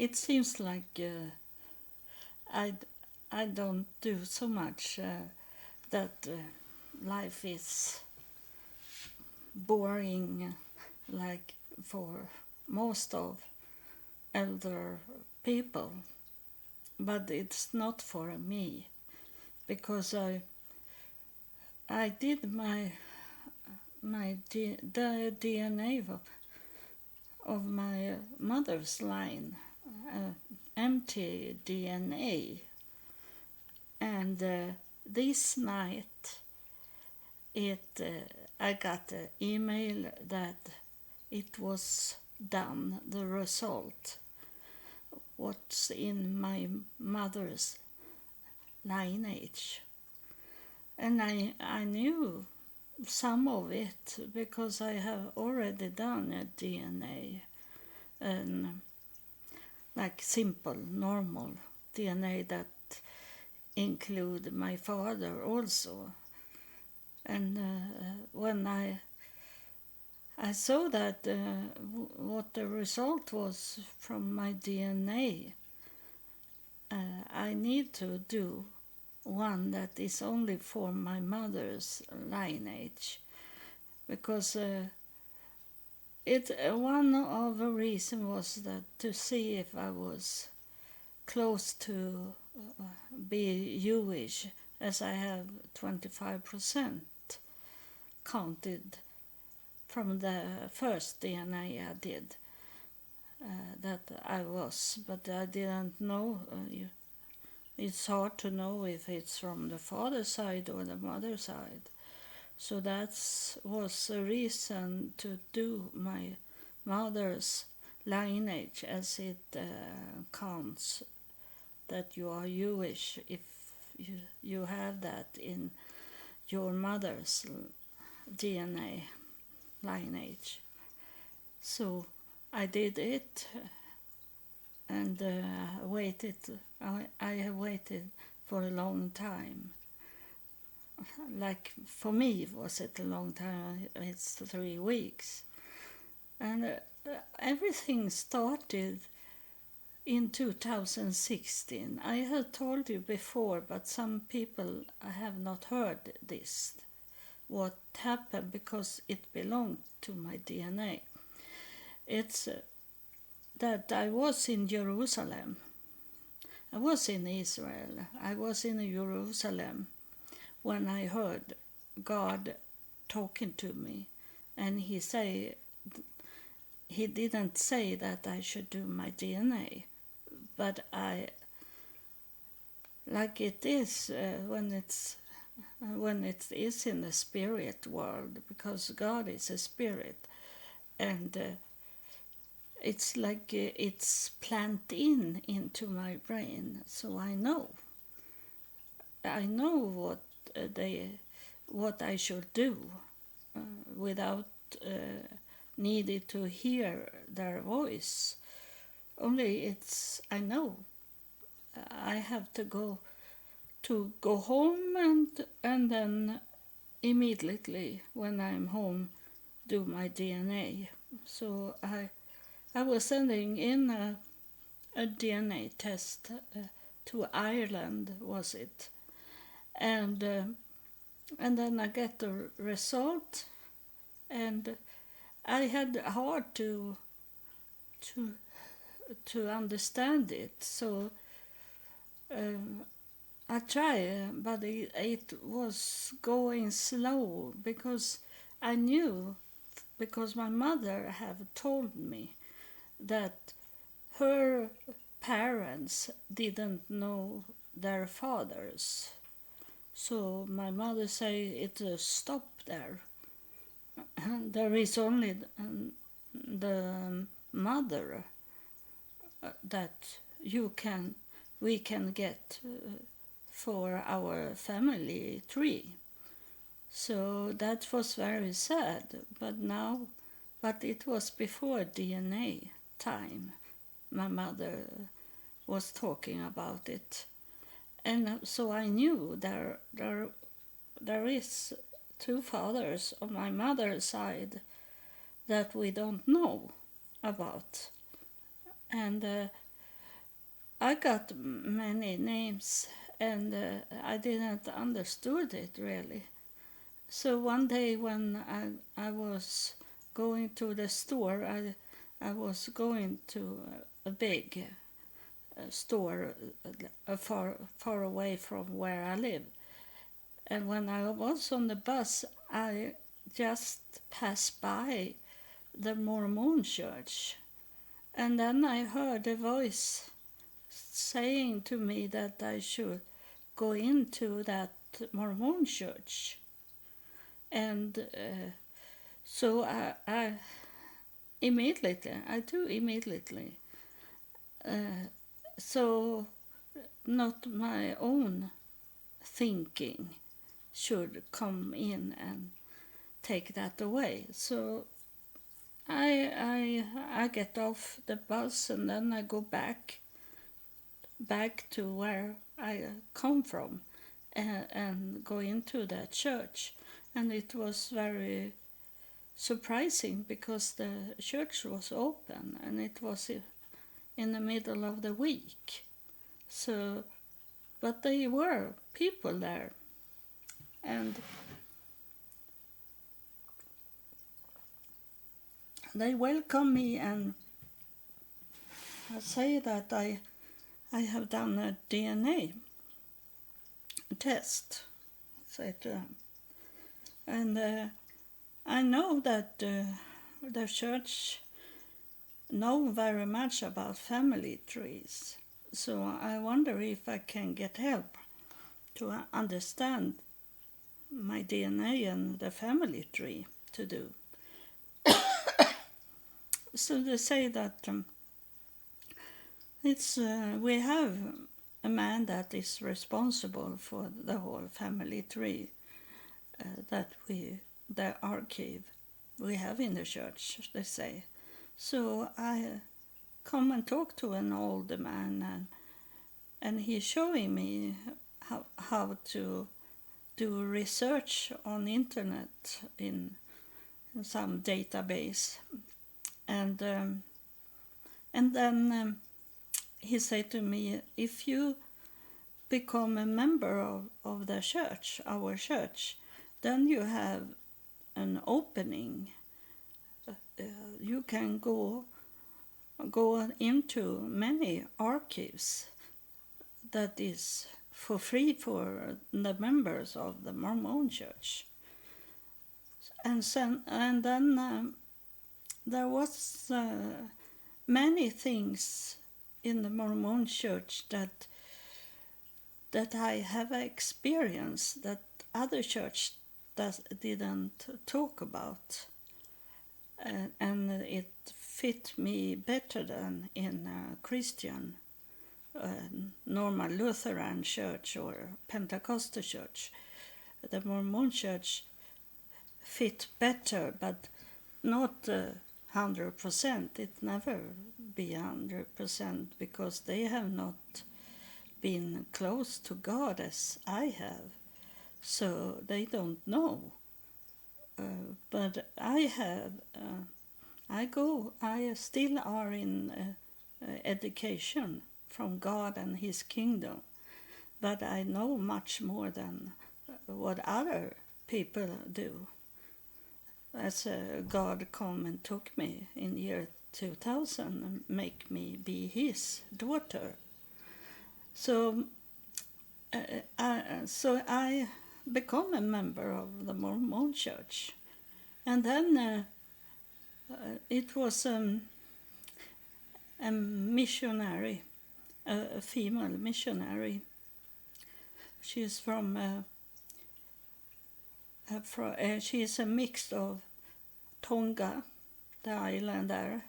it seems like I, I don't do so much that life is boring like for most of elder people, but it's not for me because I did the DNA of my mother's line, mtDNA, and this night I got an email that it was done, the result, what's in my mother's lineage. And I knew some of it because I have already done a DNA, and like simple, normal DNA that include my father also. And when I saw that what the result was from my DNA, I need to do one that is only for my mother's lineage, because one of the reasons was that to see if I was close to be Jewish, as I have 25% counted from the first DNA I did that I was, but I didn't know. It's hard to know if it's from the father's side or the mother's side. So that was a reason to do my mother's lineage, as it counts that you are Jewish if you have that in your mother's DNA lineage. So I did it and waited. I have waited for a long time. Like for me, was it a long time? It's 3 weeks, and everything started in 2016. I have told you before, but some people have not heard this. What happened, because it belonged to my DNA. It's that I was in Jerusalem. I was in Israel. I was in Jerusalem when I heard God talking to me, and he didn't say that I should do my DNA, but like it is when it is in the spirit world, because God is a spirit, and it's like it's planted into my brain, so I know what I should do without needing to hear their voice. Only I know I have to go home and then immediately when I'm home do my DNA. So I was sending in a DNA test to Ireland, was it? And then I get the result, and I had hard to understand it. So I tried, but it was going slow, because I knew, because my mother have told me that her parents didn't know their fathers. So my mother say it stop there. There is only the mother that we can get for our family tree. So that was very sad, but it was before DNA time. My mother was talking about it, and so I knew there is 2 fathers on my mother's side that we don't know about, and I got many names, and I didn't understood it really. So one day when I was going to the store, I was going to a big store far away from where I live. And when I was on the bus, I just passed by the Mormon church. And then I heard a voice saying to me that I should go into that Mormon church. And so I immediately. Uh, so not my own thinking should come in and take that away. So I get off the bus and then I go back to where I come from and go into that church. And it was very surprising because the church was open and it was in the middle of the week. So, but there were people there, and they welcomed me and I say that I have done a DNA test, say to them. And I know that the church know very much about family trees. So I wonder if I can get help to understand my DNA and the family tree to do. So they say that we have a man that is responsible for the whole family tree, the archive we have in the church, they say. So I come and talk to an old man, and he's showing me how to do research on internet in some database. And then he said to me, if you become a member of the church, our church, then you have an opening. You can go into many archives that is for free for the members of the Mormon church. And then there was many things in the Mormon church that I have experienced that other church didn't talk about, and it fit me better than in a Christian, normal Lutheran church or Pentecostal church. The Mormon church fit better, but not 100%. It never be 100% because they have not been close to God as I have, so they don't know. But I have. I still are in education from God and His kingdom, but I know much more than what other people do. As God come and took me in year 2000 and make me be His daughter. So I become a member of the Mormon church, and then it was a missionary, a female missionary. She's she is a mix of Tonga, the island there,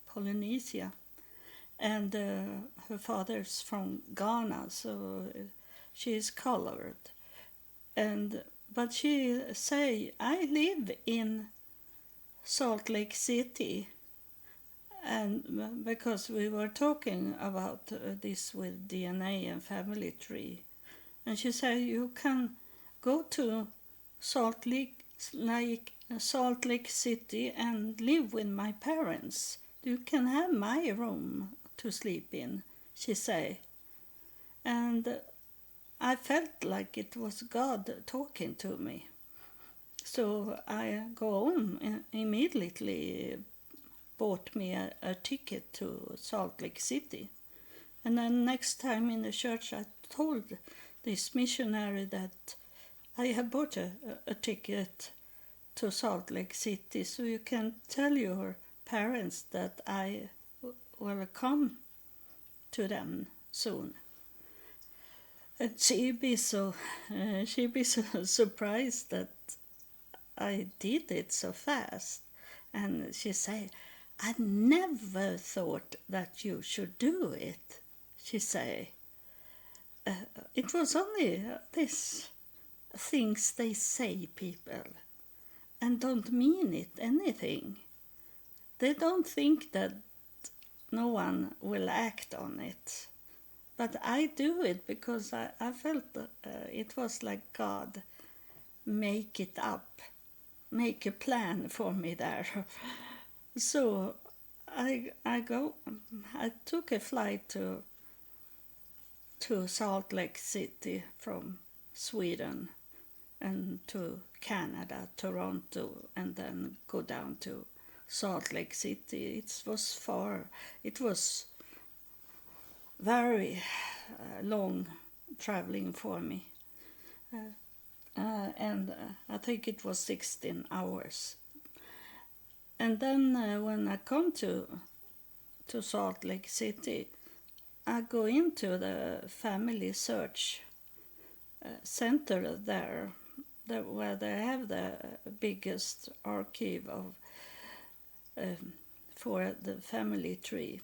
Polynesia, and her father's from Ghana, so she is colored. But she say, I live in Salt Lake City, and because we were talking about this with DNA and family tree, and she said, you can go to Salt Lake City and live with my parents. You can have my room to sleep in, she say. And I felt like it was God talking to me. So I go home and immediately bought me a ticket to Salt Lake City. And then next time in the church I told this missionary that I have bought a ticket to Salt Lake City, so you can tell your parents that I will come to them soon. And she'd be so surprised that I did it so fast. And she say, I never thought that you should do it, she say. It was only this things they say, people, and don't mean it anything. They don't think that no one will act on it. But I do it because I felt it was like God make it up, make a plan for me there. So I took a flight to Salt Lake City from Sweden and to Canada, Toronto, and then go down to Salt Lake City. It was far. It was very long traveling for me. And I think it was 16 hours. And then when I come to Salt Lake City, I go into the family search center there, where they have the biggest archive of for the family tree.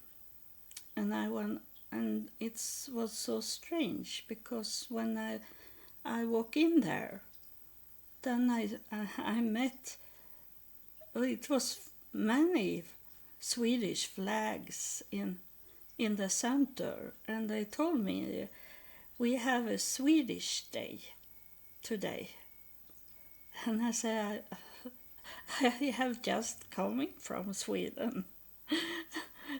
And I went, and it was so strange because when I walk in there, then I met, it was many Swedish flags in the center, and they told me we have a Swedish day today. And I said, I have just coming from Sweden.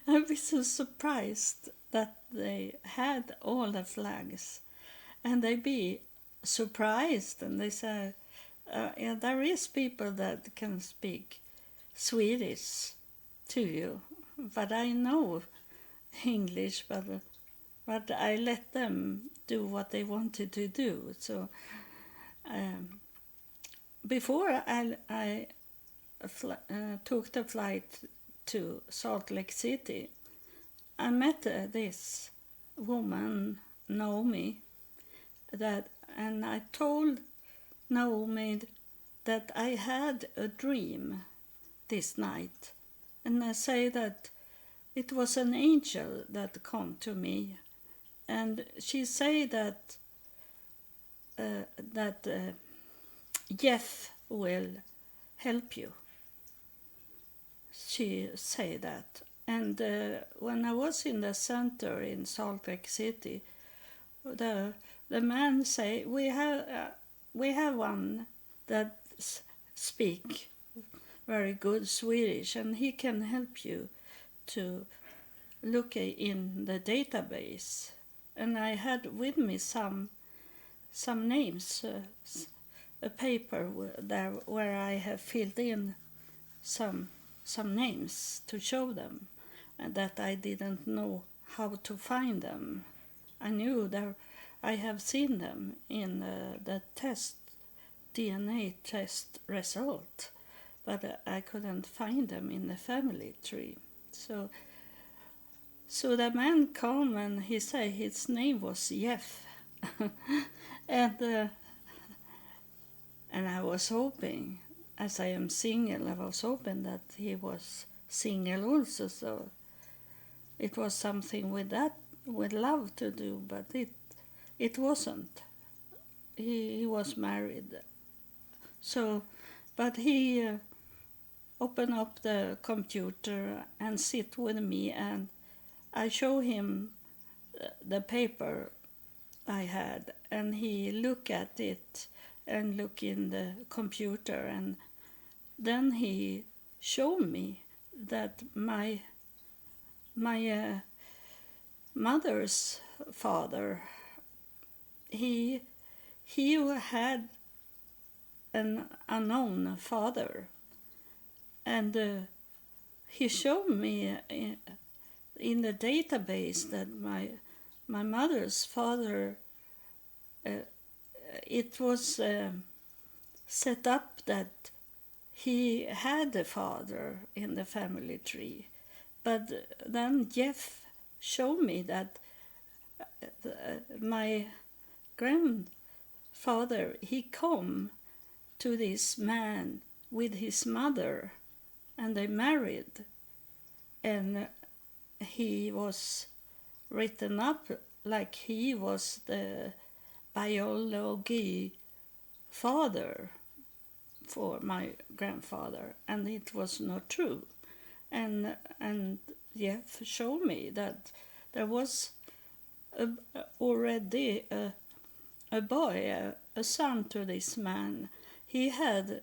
I'd be so surprised that they had all the flags, and they be surprised, and they say, yeah, there is people that can speak Swedish to you, but I know English, but I let them do what they wanted to do. So before I took the flight to Salt Lake City, I met this woman, Naomi, and I told Naomi that I had a dream this night, and I say that it was an angel that come to me, and she say that Jeff will help you. She say that, and when I was in the center in Salt Lake City, the man say we have one that speak very good Swedish, and he can help you to look in the database. And I had with me some names, a paper there where I have filled in some names to show them, and that I didn't know how to find them. I knew that I have seen them in the DNA test result, but I couldn't find them in the family tree. So the man come and he say his name was Jeff, and I was hoping, as I am single, I was hoping that he was single also. So it was something with love to do, but it wasn't. He was married. So, but he opened up the computer and sit with me, and I show him the paper I had, and he look at it and look in the computer, and then he showed me that my mother's father, he had an unknown father, and he showed me in the database that my mother's father, it was set up that he had a father in the family tree, but then Jeff showed me that my grandfather, he come to this man with his mother, and they married, and he was written up like he was the biology father for my grandfather, and it was not true. And Jeff showed me that there was already a boy, a son to this man. He had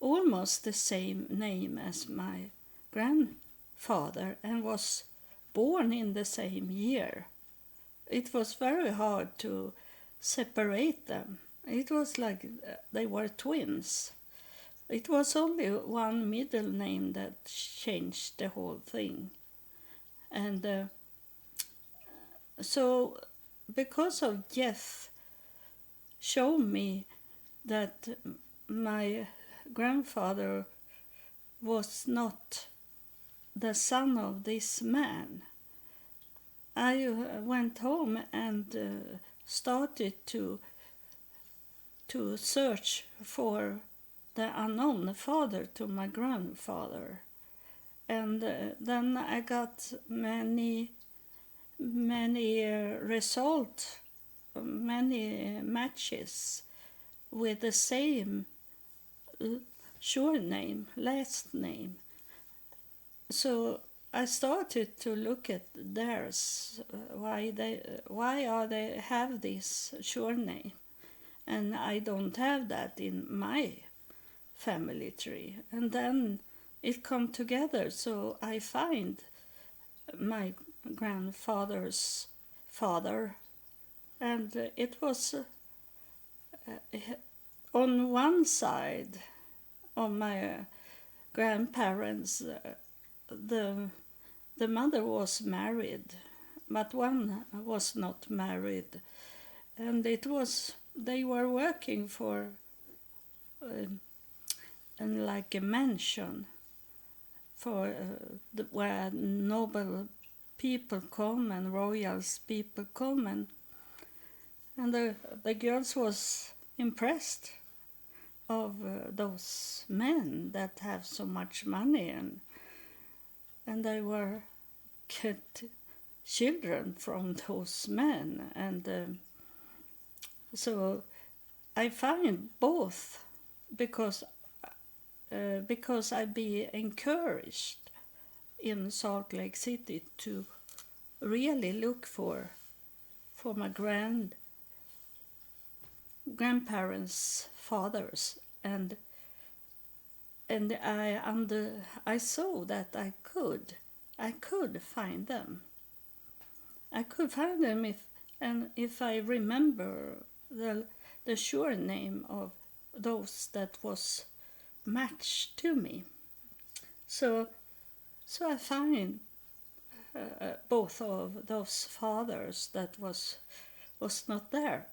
almost the same name as my grandfather and was born in the same year. It was very hard to separate them. It was like they were twins. It was only one middle name that changed the whole thing. And so because of Jeff showed me that my grandfather was not the son of this man, I went home and started to search for the unknown father to my grandfather. And then I got many results, many matches with the same surname, last name. So I started to look at theirs, why are they have this surname, and I don't have that in my family tree. And then it come together, so I find my grandfather's father, and it was on one side of my grandparents, the mother was married, but one was not married, and they were working for like a mansion for where noble people come and royals people come, and the girls was impressed of those men that have so much money, and they were get children from those men, and so I find both because I be encouraged in Salt Lake City to really look for my grandparents' fathers, and I saw that I could find them. I could find them if I remember the sure name of those that was matched to me. So I find both of those fathers that was not there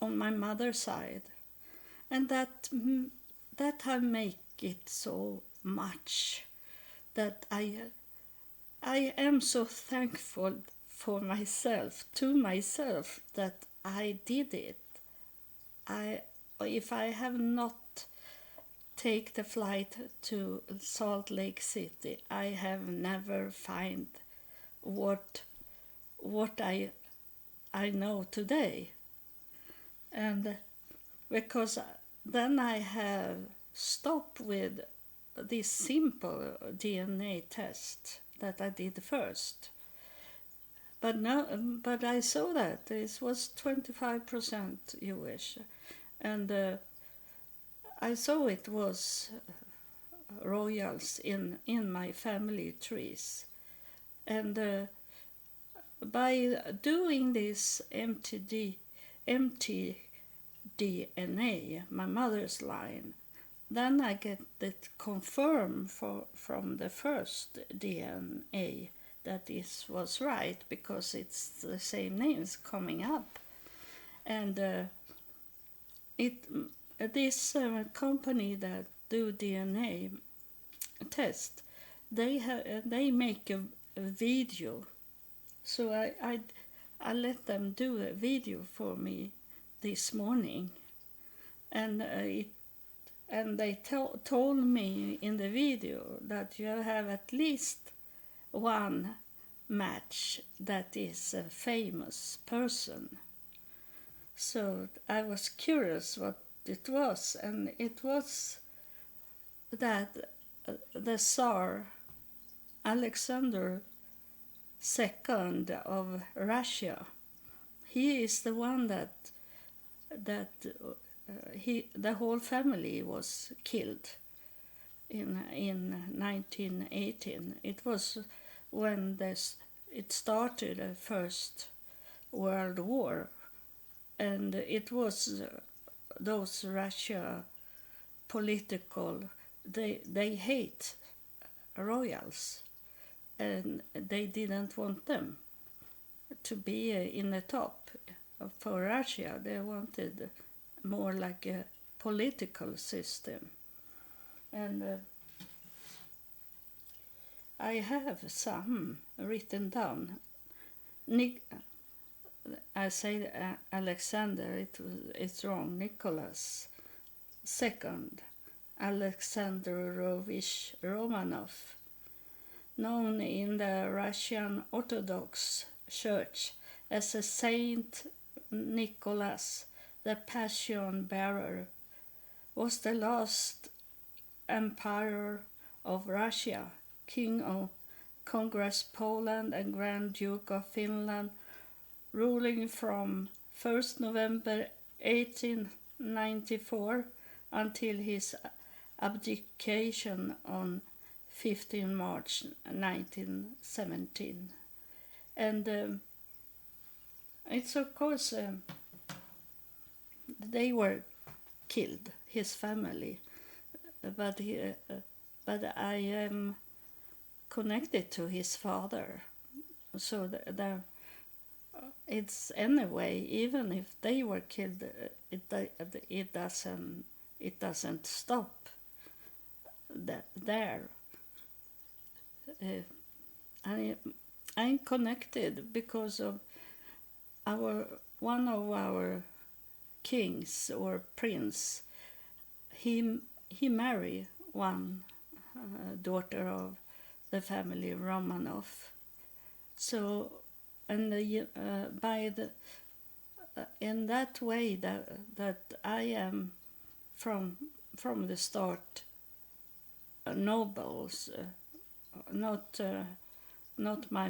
on my mother's side, and that I make it so much that I am so thankful for myself, to myself, that I did it. If I have not take the flight to Salt Lake City, I have never find what I know today. And because then I have stopped with this simple DNA test that I did first. But I saw that this was 25% Jewish, and I saw it was royals in my family trees, and by doing this mtDNA, my mother's line, then I get it confirmed from the first DNA that this was right, because it's the same names coming up. And this company that do DNA test, they make a video. So I let them do a video for me this morning, and they told me in the video that you have at least one match that is a famous person. So I was curious what it was, and it was that the Tsar Alexander II of Russia, he is the one that the whole family was killed in 1918. It was when it started the First World War, and it was those Russia political, they hate royals, and they didn't want them to be in the top. For Russia, they wanted more like a political system. And I have some written down. I say Alexander, it's wrong. Nicholas II Alexandrovich Romanov, known in the Russian Orthodox Church as a Saint Nicholas the Passion Bearer, was the last emperor of Russia, King of Congress Poland and Grand Duke of Finland, ruling from 1st November 1894 until his abdication on 15 March 1917. And it's of course they were killed, his family, but I am connected to his father, so it's anyway, even if they were killed, it doesn't stop there. I'm connected because of one of our kings or prince. He married one daughter of the family Romanov. So, and in that way that I am from the start nobles, not my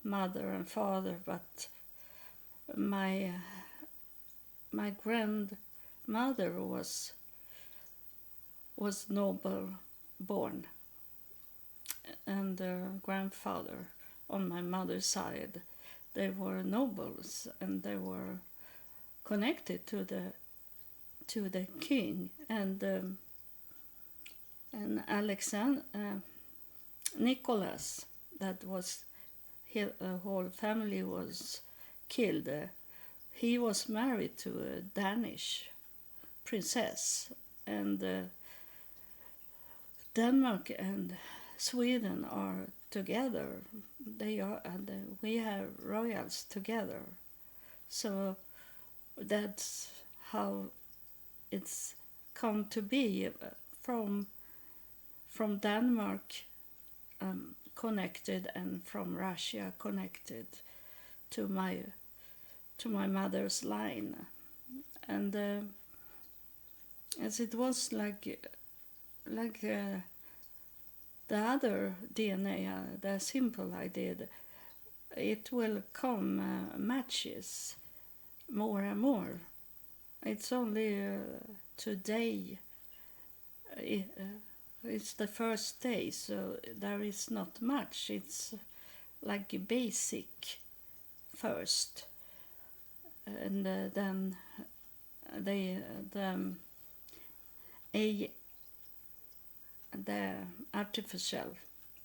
mother and father, but my grandmother was noble born, and grandfather on my mother's side, they were nobles, and they were connected to the king, and Nicholas, that was his whole family was killed. He was married to a Danish princess, and Denmark and Sweden are together. They are, and we have royals together. So that's how it's come to be, from Denmark connected, and from Russia connected to my mother's line. And as it was like the other DNA, the simple I did, it will come matches more and more. It's only today, it's the first day, so there is not much. It's like basic first, and then the artificial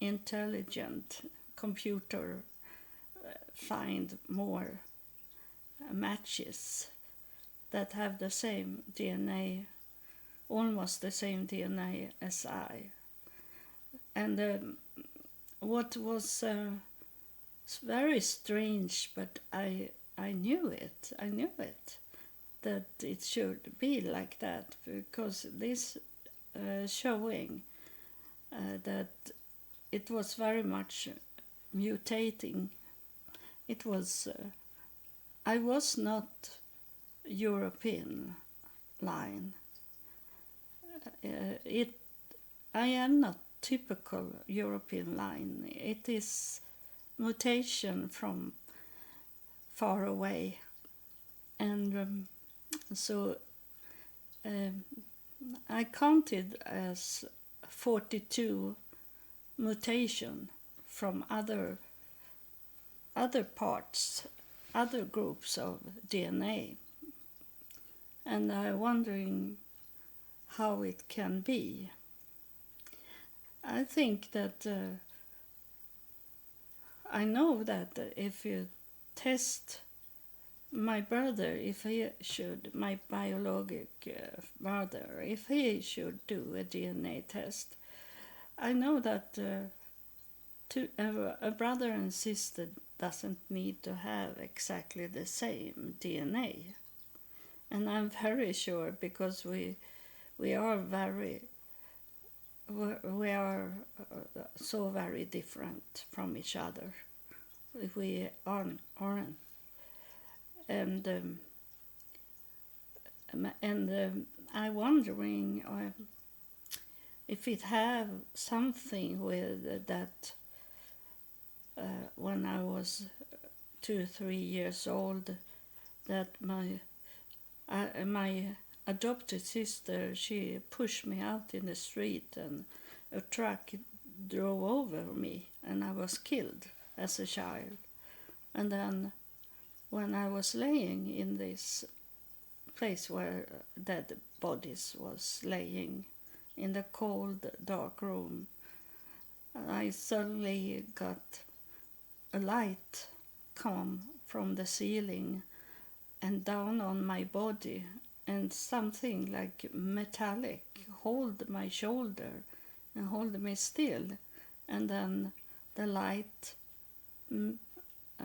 intelligent computer find more matches that have the same DNA, almost the same DNA as I. And what was very strange, but I knew it. I knew it, that it should be like that, because this showing that it was very much mutating. It was I was not European line. I am not typical European line. It is mutation from far away, and so I counted as 42 mutation from other parts, other groups of DNA, and I'm wondering how it can be. I think that I know that if you test my brother, if he should, my biologic brother, if he should do a DNA test, I know that a brother and sister doesn't need to have exactly the same DNA. And I'm very sure, because we are so very different from each other. If we aren't. And I'm wondering if it have something with that. When I was 2-3 years old, that my adopted sister, she pushed me out in the street, and a truck drove over me, and I was killed as a child. And then when I was laying in this place where dead bodies was laying in the cold, dark room, I suddenly got a light come from the ceiling and down on my body, and something like metallic hold my shoulder and hold me still, and then the light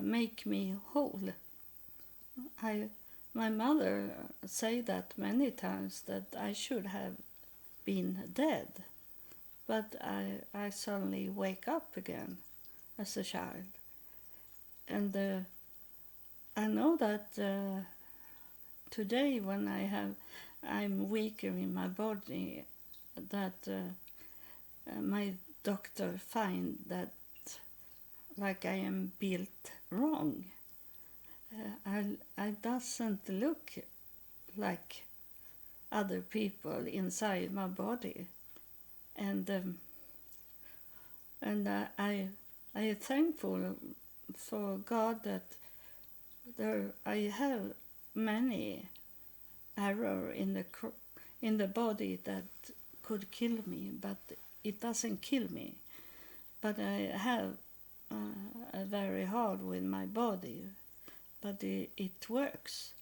make me whole. My mother say that many times, that I should have been dead, but I suddenly wake up again as a child. And I know that today, when I'm weaker in my body, that my doctor find that like I am built wrong. I doesn't look like other people inside my body, and I am thankful for God that I have many error in the body that could kill me, but it doesn't kill me. But I have very hard with my body, but it works.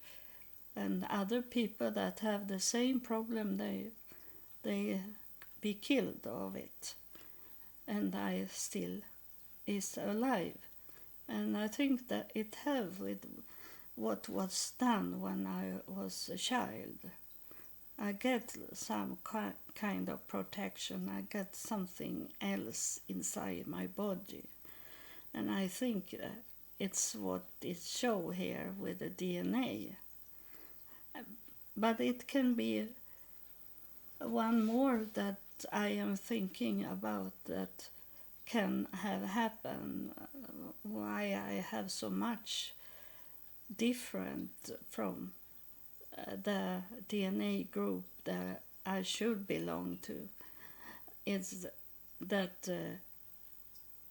And other people that have the same problem, they be killed of it, and I still is alive. And I think that it have with what was done when I was a child. I get some kind of protection. I get something else inside my body, and I think it's what it show here with the DNA. But it can be one more that I am thinking about that can have happened, why I have so much different from the DNA group that I should belong to. Is that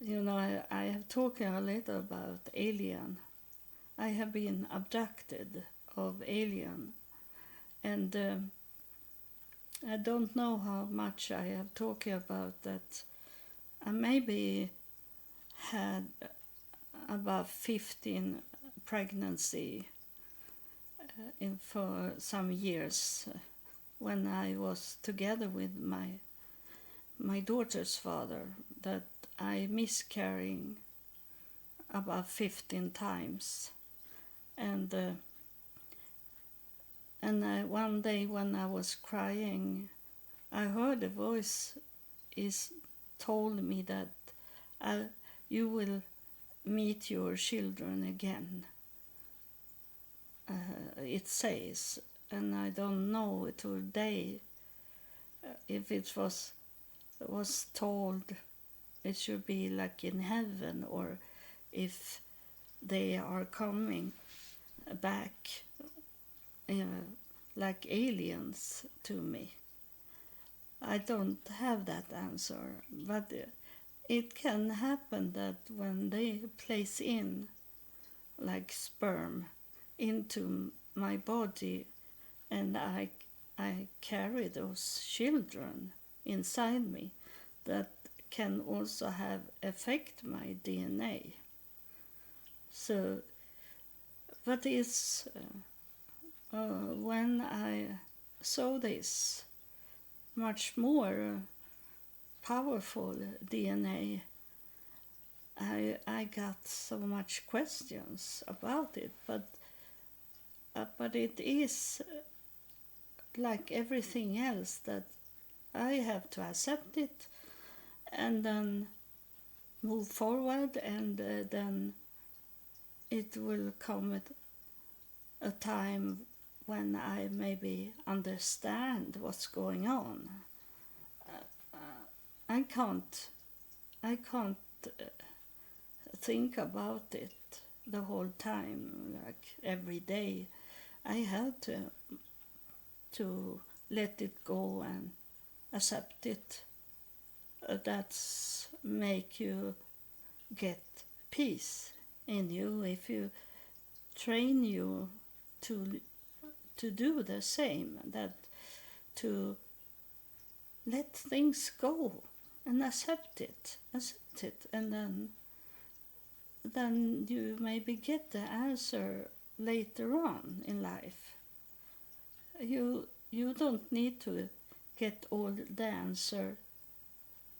I have talked a little about alien, I have been abducted of alien, and I don't know how much I have talked about that. I maybe had about 15 pregnancy for some years when I was together with my daughter's father, that I miscarrying about 15 times. And one day when I was crying, I heard a voice told me that you will meet your children again. It says, and I don't know today if it was told it should be like in heaven, or if they are coming back like aliens to me. I don't have that answer, but it can happen that when they place in like sperm into my body, and I carry those children inside me, that can also have affect my DNA. So, but it's when I saw this much more powerful DNA, I got so much questions about it, but it is like everything else, that I have to accept it and then move forward, and then it will come at a time when I maybe understand what's going on. I can't think about it the whole time, like every day. I have to let it go and accept it. That's make you get peace in you if you train you to do the same, that to let things go and accept it, and then you maybe get the answer later on in life. You don't need to get all the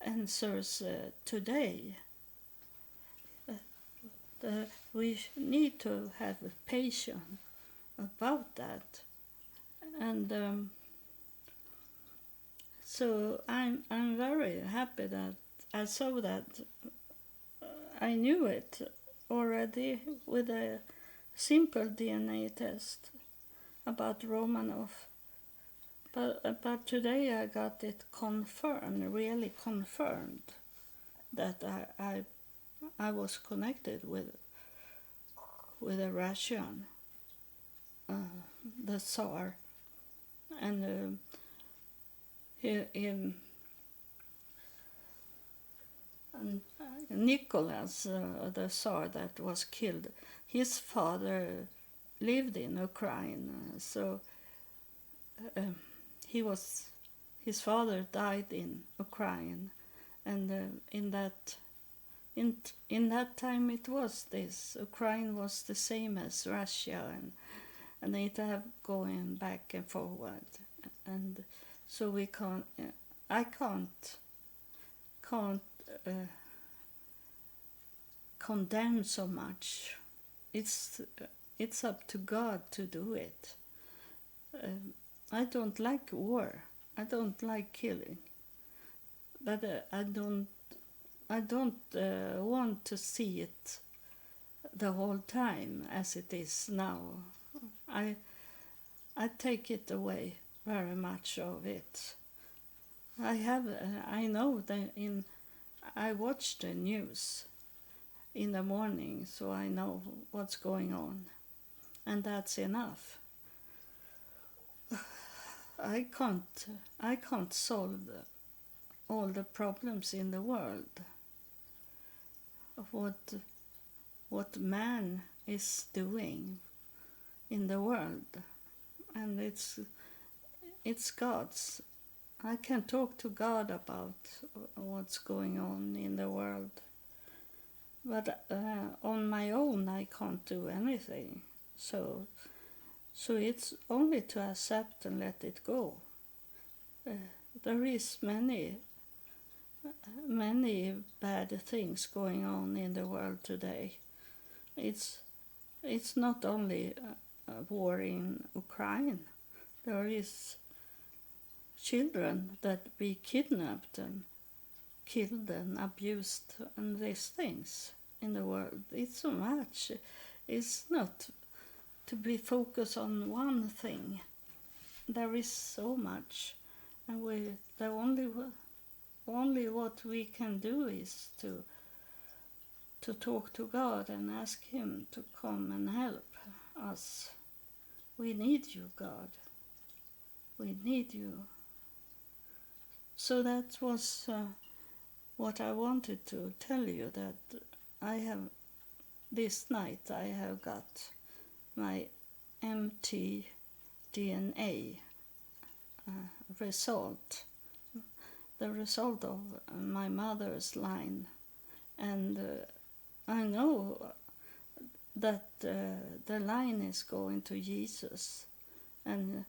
answers today. We need to have patience about that, and so I'm very happy that I saw that. I knew it already with a simple DNA test about Romanov, but today I got it confirmed, really confirmed, that I was connected with a Russian, the Tsar, and Nicholas, the Tsar that was killed, his father lived in Ukraine, so his father died in Ukraine, and in that time it was this. Ukraine was the same as Russia, and it have going back and forward, and so I can't condemn so much. It's up to God to do it. I don't like war. I don't like killing, but I don't want to see it the whole time as it is now. I take it away very much of it. I know that I watch the news in the morning, so I know what's going on, and that's enough. I can't solve all the problems in the world. What man is doing in the world, and it's God's. I can talk to God about what's going on in the world, but on my own I can't do anything. So it's only to accept and let it go. There is many bad things going on in the world today. It's not only a war in Ukraine. There is children that be kidnapped and killed and abused and these things in the world. It's so much. It's not to be focused on one thing. There is so much, and the only what we can do is to talk to God and ask Him to come and help us. We need you, God. We need you. So that was what I wanted to tell you, that this night I have got my mtDNA-result, the result of my mother's line, and I know that the line is going to Jesus and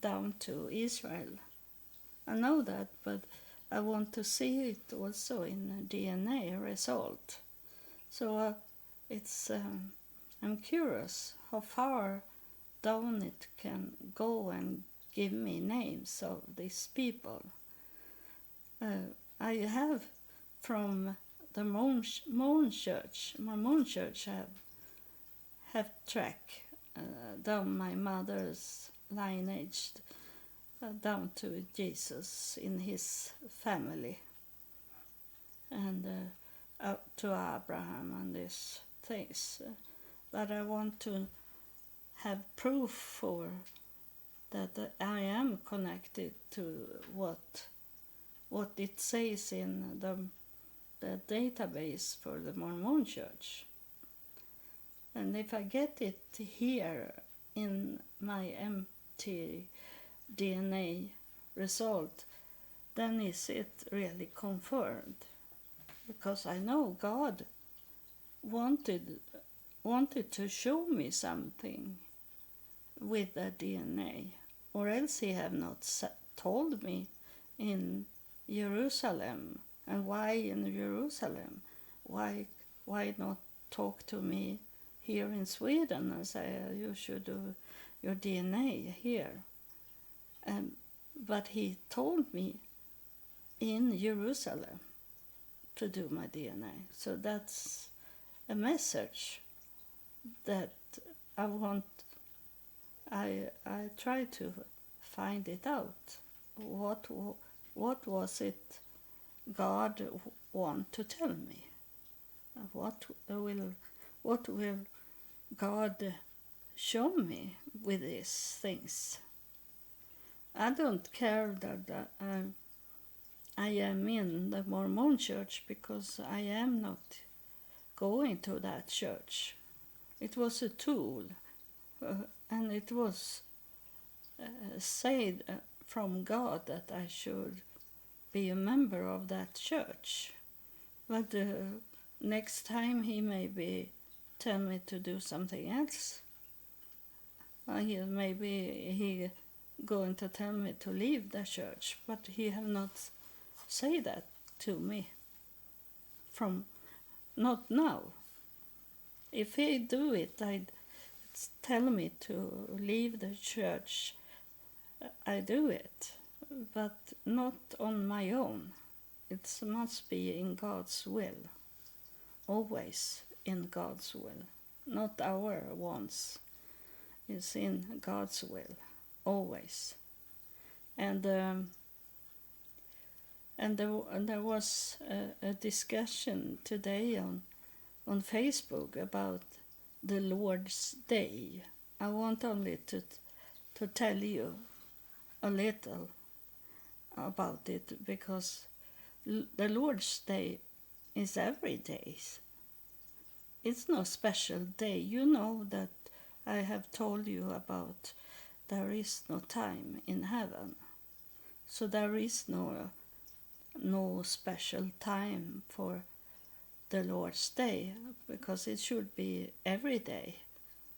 down to Israel. I know that, but I want to see it also in DNA result. So I'm curious how far down it can go and give me names of these people. I have from the Mormon Church have tracked down my mother's lineage down to Jesus in his family, and to Abraham and these things. But I want to have proof for that I am connected to what it says in the database for the Mormon Church. And if I get it here in my mtDNA result, then is it really confirmed? Because I know God wanted to show me something with the DNA, or else He have not told me in Jerusalem. And why in Jerusalem? Why not talk to me here in Sweden and say you should do your DNA here? But He told me in Jerusalem to do my DNA. So that's a message that I want. I try to find it out. What was it God want to tell me? What will God show me with these things? I don't care that I am in the Mormon Church, because I am not going to that church. It was a tool, and it was said from God that I should be a member of that church. But next time He maybe tell me to do something else. Maybe He going to tell me to leave the church, but He have not say that to me. Not now. If He do it, I'd tell me to leave the church. I do it, but not on my own. It must be in God's will. Always in God's will, not our wants. It's in God's will, always. And there was a discussion today on Facebook about the Lord's Day. I want only to tell you a little about it, because the Lord's Day is every day. it's no special day. You know that I have told you about there is no time in heaven. So there is no special time for the Lord's Day, because it should be every day.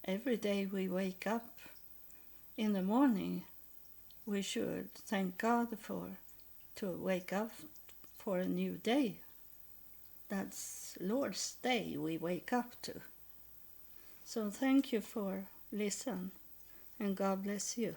Every day we wake up in the morning, we should thank God to wake up for a new day. That's Lord's Day we wake up to. So thank you for listening, and God bless you.